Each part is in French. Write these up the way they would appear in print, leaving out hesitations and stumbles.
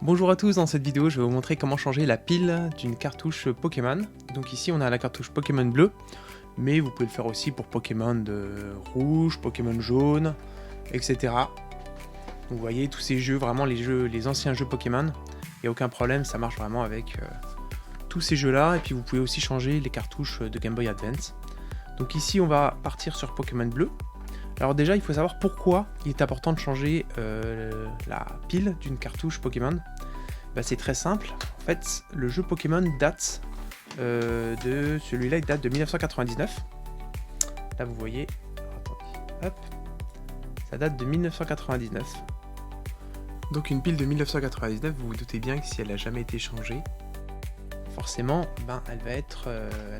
Bonjour à tous, dans cette vidéo je vais vous montrer comment changer la pile d'une cartouche Pokémon. Donc ici on a la cartouche Pokémon bleu, mais vous pouvez le faire aussi pour Pokémon de rouge, Pokémon jaune, etc. Donc vous voyez tous ces jeux, vraiment les anciens jeux Pokémon, il n'y a aucun problème, ça marche vraiment avec tous ces jeux là. Et puis vous pouvez aussi changer les cartouches de Game Boy Advance. Donc ici on va partir sur Pokémon bleu. Alors déjà, il faut savoir pourquoi il est important de changer la pile d'une cartouche Pokémon. Bah, c'est très simple. En fait, le jeu Pokémon date de... Celui-là, il date de 1999. Là, vous voyez... Attendez, hop. Ça date de 1999. Donc une pile de 1999, vous vous doutez bien que si elle n'a jamais été changée, forcément, elle va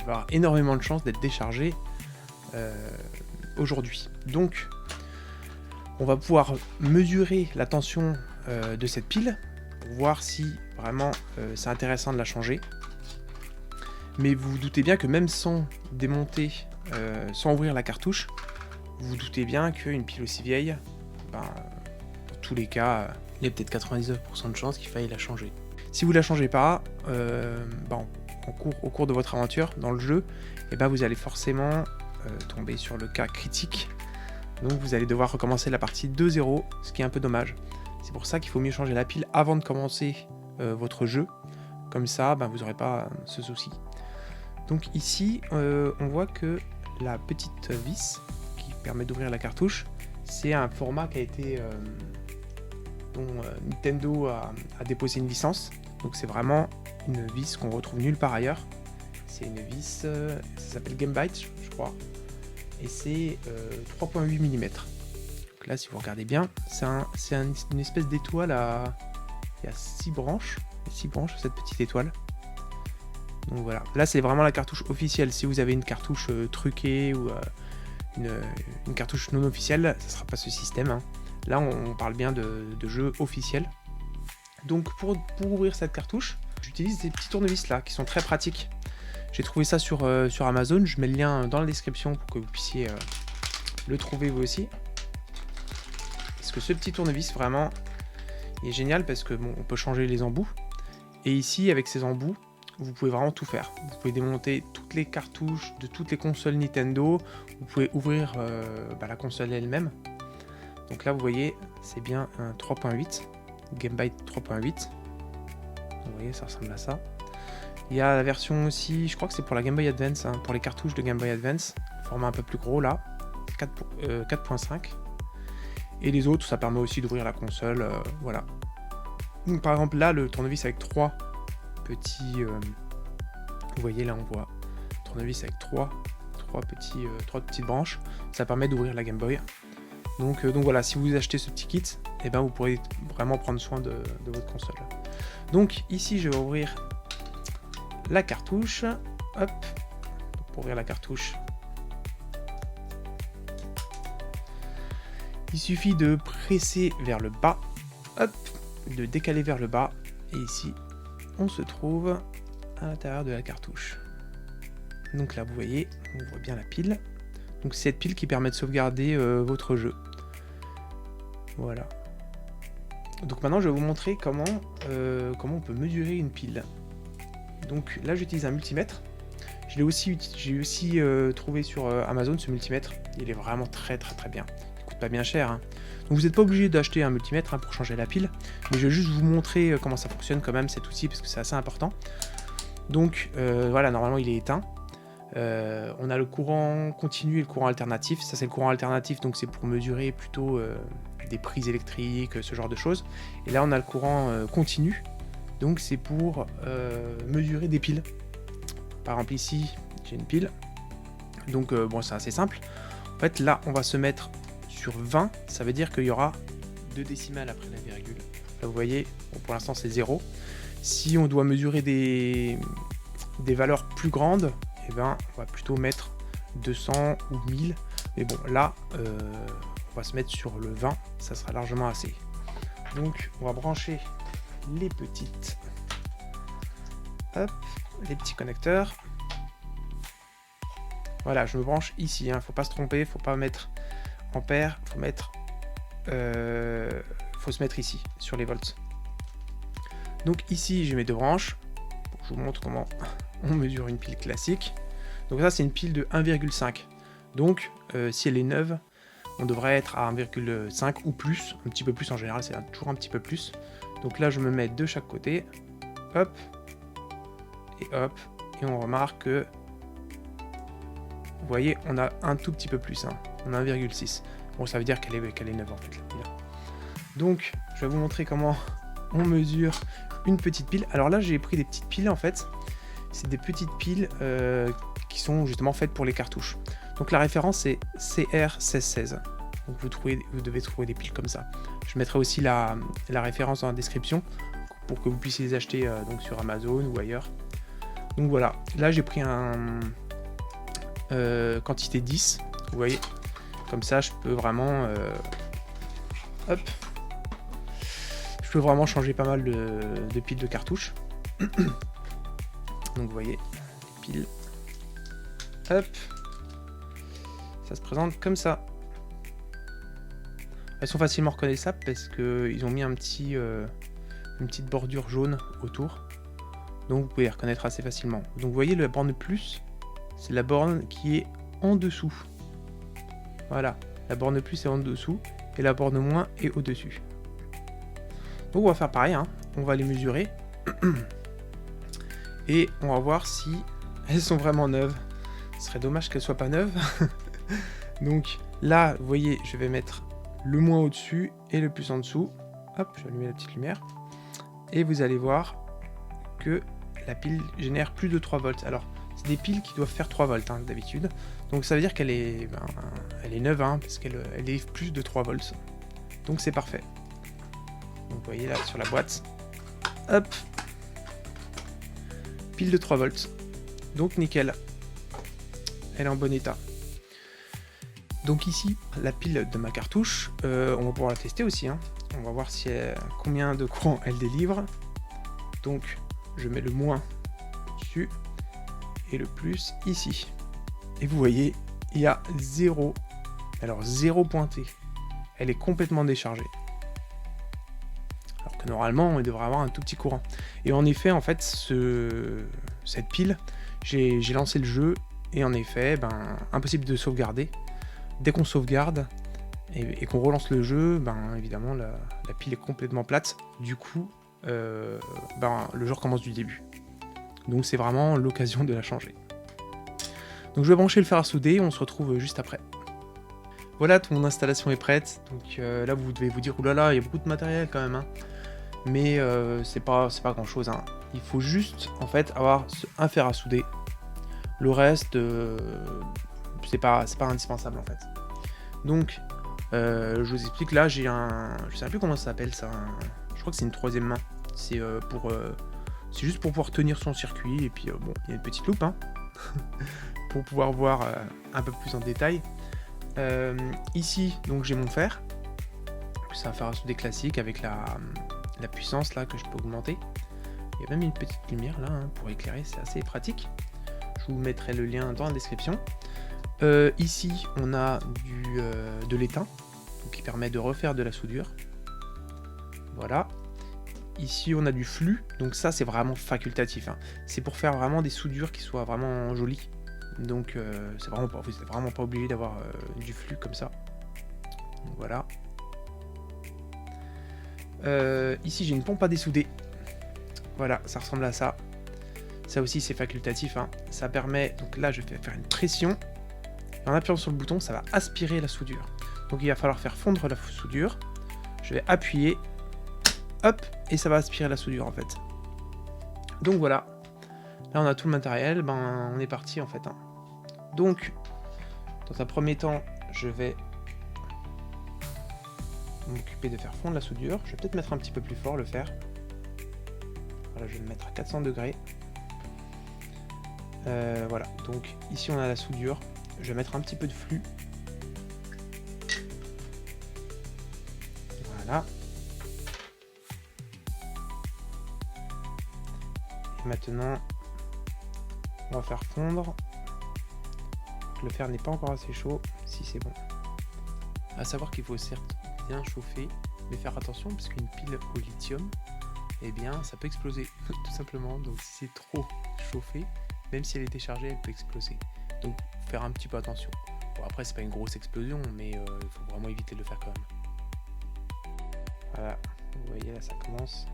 avoir énormément de chances d'être déchargée aujourd'hui. Donc on va pouvoir mesurer la tension de cette pile pour voir si vraiment c'est intéressant de la changer. Mais vous vous doutez bien que même sans démonter, sans ouvrir la cartouche, vous vous doutez bien qu'une pile aussi vieille, dans tous les cas, il y a peut-être 99% de chances qu'il faille la changer. Si vous la changez pas, au cours de votre aventure dans le jeu, vous allez forcément tomber sur le cas critique. Donc vous allez devoir recommencer la partie de 0, ce qui est un peu dommage. C'est pour ça qu'il faut mieux changer la pile avant de commencer votre jeu. Comme ça, vous n'aurez pas ce souci. Donc ici, on voit que la petite vis qui permet d'ouvrir la cartouche, c'est un format qui a été dont Nintendo a déposé une licence. Donc c'est vraiment une vis qu'on retrouve nulle part ailleurs. C'est une vis, ça s'appelle Game Byte, je crois. Et c'est 3.8 mm. Donc là, si vous regardez bien, c'est une espèce d'étoile à... Il y a 6 branches. Il y a 6 branches, cette petite étoile. Donc voilà. Là, c'est vraiment la cartouche officielle. Si vous avez une cartouche truquée ou une cartouche non officielle, ça ne sera pas ce système. Hein. Là, on parle bien de jeu officiel. Donc pour ouvrir cette cartouche, j'utilise ces petits tournevis là qui sont très pratiques. J'ai trouvé ça sur Amazon, je mets le lien dans la description pour que vous puissiez le trouver vous aussi. Parce que ce petit tournevis vraiment il est génial parce que on peut changer les embouts. Et ici avec ces embouts, vous pouvez vraiment tout faire. Vous pouvez démonter toutes les cartouches de toutes les consoles Nintendo. Vous pouvez ouvrir la console elle-même. Donc là vous voyez, c'est bien un 3.8, Game Byte 3.8. Vous voyez, ça ressemble à ça. Il y a la version aussi, je crois que c'est pour la Game Boy Advance, hein, pour les cartouches de Game Boy Advance, format un peu plus gros là, 4.5. Et les autres, ça permet aussi d'ouvrir la console, voilà. Donc par exemple là, le tournevis avec 3 petits, vous voyez là on voit, tournevis avec 3 petites branches, ça permet d'ouvrir la Game Boy. Donc voilà, si vous achetez ce petit kit, vous pourrez vraiment prendre soin de votre console. Donc ici je vais ouvrir la cartouche, hop, pour ouvrir la cartouche, il suffit de presser vers le bas, hop, de décaler vers le bas, et ici, on se trouve à l'intérieur de la cartouche. Donc là, vous voyez, on voit bien la pile. Donc c'est cette pile qui permet de sauvegarder votre jeu. Voilà. Donc maintenant, je vais vous montrer comment on peut mesurer une pile. Donc là j'utilise un multimètre. J'ai aussi trouvé sur Amazon ce multimètre. Il est vraiment très bien. Il coûte pas bien cher. Hein. Donc vous n'êtes pas obligé d'acheter un multimètre pour changer la pile. Mais je vais juste vous montrer comment ça fonctionne quand même cet outil parce que c'est assez important. Donc voilà, normalement il est éteint. On a le courant continu et le courant alternatif. Ça c'est le courant alternatif, donc c'est pour mesurer plutôt des prises électriques, ce genre de choses. Et là on a le courant continu. Donc c'est pour mesurer des piles. Par exemple ici, j'ai une pile. Donc c'est assez simple. En fait là, on va se mettre sur 20. Ça veut dire qu'il y aura 2 décimales après la virgule. Là vous voyez, pour l'instant c'est 0. Si on doit mesurer des valeurs plus grandes, on va plutôt mettre 200 ou 1000. Mais bon, là, on va se mettre sur le 20. Ça sera largement assez. Donc on va brancher les petites, hop, les petits connecteurs. Voilà, je me branche ici, hein, faut pas se tromper, faut pas mettre ampères, faut se mettre ici sur les volts. Donc ici j'ai mes deux branches. Je vous montre comment on mesure une pile classique. Donc ça c'est une pile de 1,5. Donc si elle est neuve, on devrait être à 1,5 ou plus, un petit peu plus en général, c'est toujours un petit peu plus. Donc là je me mets de chaque côté, hop, et on remarque que, vous voyez, on a un tout petit peu plus, hein. On a 1,6. Bon, ça veut dire qu'elle est neuve en fait, la pile. Donc je vais vous montrer comment on mesure une petite pile. Alors là j'ai pris des petites piles en fait, c'est des petites piles qui sont justement faites pour les cartouches. Donc la référence c'est CR1616. Donc vous devez trouver des piles comme ça. Je mettrai aussi la référence dans la description pour que vous puissiez les acheter donc sur Amazon ou ailleurs. Donc voilà, là j'ai pris un quantité 10, vous voyez. Comme ça je peux vraiment hop, je peux vraiment changer pas mal de piles de cartouches. Donc vous voyez, les piles, hop, ça se présente comme ça. Elles sont facilement reconnaissables parce qu'ils ont mis une petite bordure jaune autour. Donc vous pouvez les reconnaître assez facilement. Donc vous voyez la borne plus, c'est la borne qui est en dessous. Voilà, la borne plus est en dessous et la borne moins est au-dessus. Donc on va faire pareil, hein. On va les mesurer. Et on va voir si elles sont vraiment neuves. Ce serait dommage qu'elles soient pas neuves. Donc là, vous voyez, je vais mettre le moins au-dessus et le plus en dessous. Hop, je vais allumer la petite lumière. Et vous allez voir que la pile génère plus de 3 volts. Alors, c'est des piles qui doivent faire 3 volts hein, d'habitude. Donc ça veut dire qu'elle est, elle est neuve, hein, parce qu'elle est plus de 3 volts. Donc c'est parfait. Donc vous voyez là sur la boîte. Hop. Pile de 3 volts. Donc nickel. Elle est en bon état. Donc ici, la pile de ma cartouche, on va pouvoir la tester aussi. Hein. On va voir combien de courant elle délivre. Donc je mets le moins dessus et le plus ici. Et vous voyez, il y a 0. Alors 0 pointé. Elle est complètement déchargée. Alors que normalement, on devrait avoir un tout petit courant. Et en effet, en fait, cette pile, j'ai lancé le jeu et en effet, impossible de sauvegarder. Dès qu'on sauvegarde et qu'on relance le jeu, évidemment, la pile est complètement plate. Du coup, le jeu recommence du début. Donc c'est vraiment l'occasion de la changer. Donc je vais brancher le fer à souder, on se retrouve juste après. Voilà, toute mon installation est prête. Donc là vous devez vous dire, oulala, il y a beaucoup de matériel quand même. Hein. Mais c'est pas grand chose. Hein. Il faut juste en fait avoir un fer à souder. Le reste, c'est pas indispensable en fait. Donc je vous explique, là j'ai je sais plus comment ça s'appelle ça. Je crois que c'est une troisième main. C'est c'est juste pour pouvoir tenir son circuit. Et puis bon, il y a une petite loupe hein, pour pouvoir voir un peu plus en détail. Ici, donc j'ai mon fer. C'est un fer à souder classique avec la puissance là que je peux augmenter. Il y a même une petite lumière là hein, pour éclairer, c'est assez pratique. Je vous mettrai le lien dans la description. Ici, on a de l'étain qui permet de refaire de la soudure. Voilà. Ici, on a du flux. Donc ça, c'est vraiment facultatif. Hein. C'est pour faire vraiment des soudures qui soient vraiment jolies. Donc, vous n'êtes vraiment pas obligé d'avoir du flux comme ça. Donc, voilà. Ici, j'ai une pompe à dessouder. Voilà, ça ressemble à ça. Ça aussi, c'est facultatif. Hein. Ça permet... Donc là, je vais faire une pression. Et en appuyant sur le bouton, ça va aspirer la soudure. Donc il va falloir faire fondre la soudure. Je vais appuyer. Hop, et ça va aspirer la soudure en fait. Donc voilà. Là, on a tout le matériel. On est parti en fait. Hein. Donc, dans un premier temps, je vais m'occuper de faire fondre la soudure. Je vais peut-être mettre un petit peu plus fort le fer. Voilà, je vais le mettre à 400 degrés. Voilà, donc ici on a la soudure. Je vais mettre un petit peu de flux. Voilà. Et maintenant, on va faire fondre. Le fer n'est pas encore assez chaud. Si c'est bon. À savoir qu'il faut certes bien chauffer, mais faire attention parce qu'une pile au lithium eh bien ça peut exploser tout simplement. Donc si c'est trop chauffé, même si elle est déchargée, elle peut exploser. Donc faire un petit peu attention. Bon, après c'est pas une grosse explosion, mais il faut vraiment éviter de le faire quand même. Voilà, vous voyez là ça commence.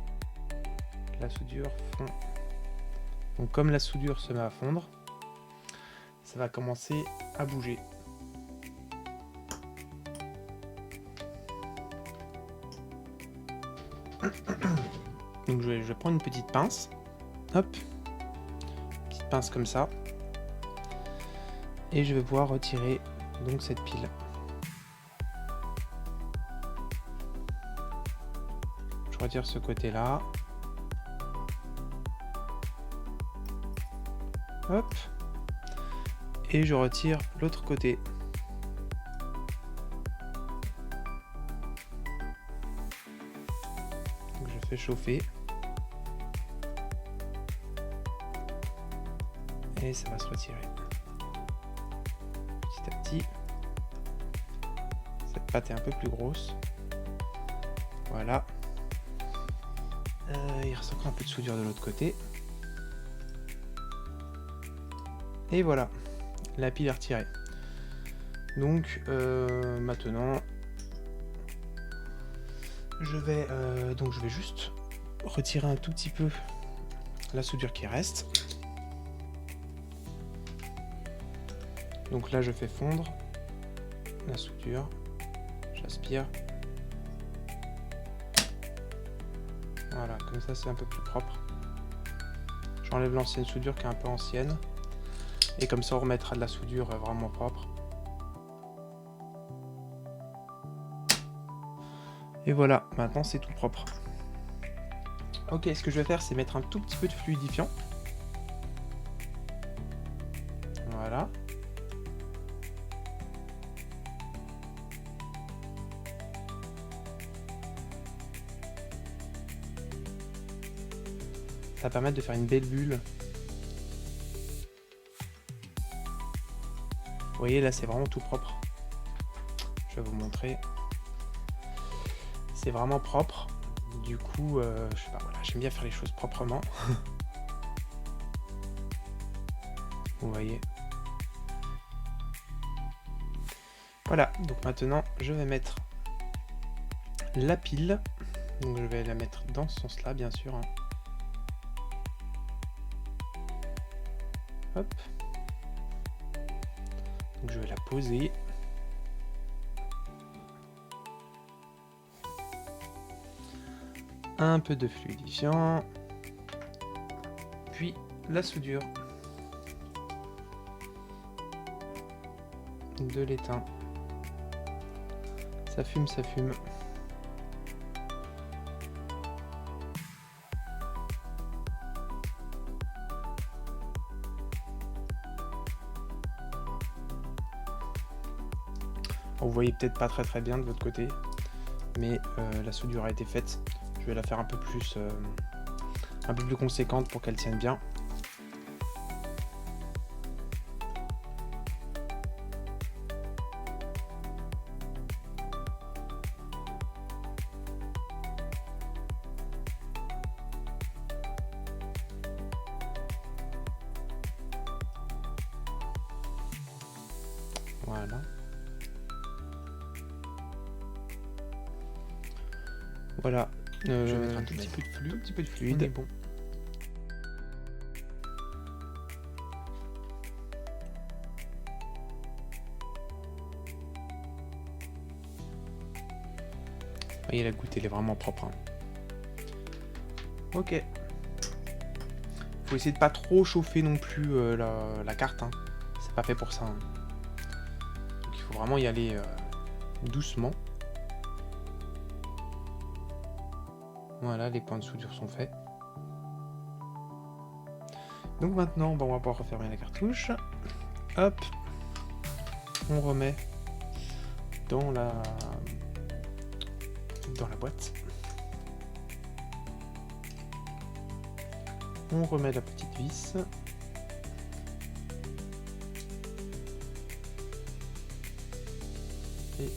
La soudure fond. Donc comme la soudure se met à fondre, ça va commencer à bouger. Donc je vais prendre une petite pince, hop, petite pince comme ça, et je vais pouvoir retirer donc cette pile. Je retire ce côté-là, hop, et je retire l'autre côté. Donc je fais chauffer. Et ça va se retirer petit à petit. Cette pâte est un peu plus grosse. Voilà. Il reste encore un peu de soudure de l'autre côté. Et voilà, la pile est retirée. Donc maintenant, je vais juste retirer un tout petit peu la soudure qui reste. Donc là je fais fondre la soudure, j'aspire. Voilà, comme ça c'est un peu plus propre. J'enlève l'ancienne soudure qui est un peu ancienne. Et comme ça on remettra de la soudure vraiment propre. Et voilà, maintenant c'est tout propre. Ok, ce que je vais faire c'est mettre un tout petit peu de fluidifiant. Voilà. Ça va permettre de faire une belle bulle. Vous voyez là c'est vraiment tout propre. Je vais vous montrer. C'est vraiment propre. Du coup, je sais pas, voilà, j'aime bien faire les choses proprement. Vous voyez. Voilà, donc maintenant je vais mettre la pile. Donc je vais la mettre dans ce sens-là, bien sûr. Hop. Donc je vais la poser. Un peu de fluidifiant. Puis la soudure. De l'étain. Ça fume, ça fume. Vous voyez peut-être pas très bien de votre côté, mais la soudure a été faite. Je vais la faire un peu plus conséquente pour qu'elle tienne bien. Voilà. Voilà. Je vais mettre un tout petit peu de fluide. On est bon. Vous voyez, la goutte elle est vraiment propre. Hein. Ok. Faut essayer de pas trop chauffer non plus la carte. Hein. C'est pas fait pour ça. Hein. Donc il faut vraiment y aller doucement. Voilà, les points de soudure sont faits. Donc maintenant, on va pouvoir refermer la cartouche. Hop. On remet dans la boîte. On remet la petite vis. Et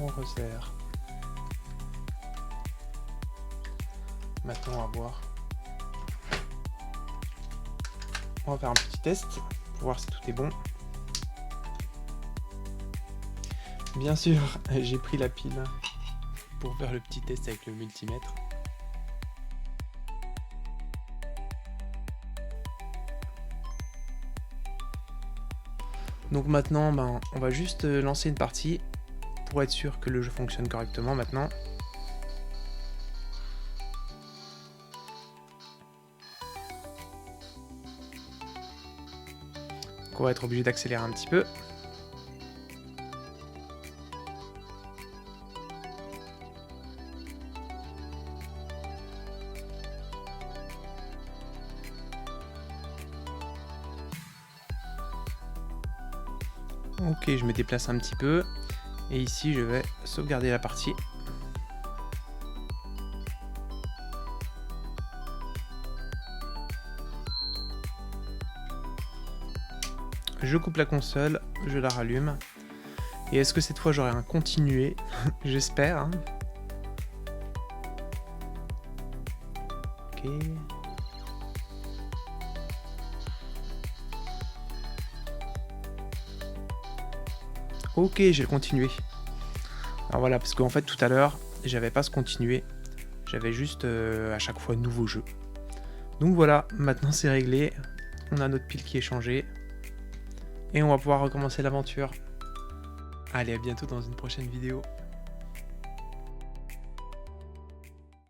on resserre maintenant on va voir. On va faire un petit test pour voir si tout est bon. Bien sûr, j'ai pris la pile pour faire le petit test avec le multimètre. Donc maintenant, on va juste lancer une partie pour être sûr que le jeu fonctionne correctement maintenant. Donc on va être obligé d'accélérer un petit peu. Ok, je me déplace un petit peu. Et ici, je vais sauvegarder la partie. Je coupe la console, je la rallume. Et est-ce que cette fois, j'aurai un continué? J'espère. Hein. Ok. Ok, j'ai le continué. Alors voilà, parce qu'en fait tout à l'heure, j'avais pas ce continué. J'avais juste à chaque fois nouveau jeu. Donc voilà, maintenant c'est réglé. On a notre pile qui est changée. Et on va pouvoir recommencer l'aventure. Allez, à bientôt dans une prochaine vidéo.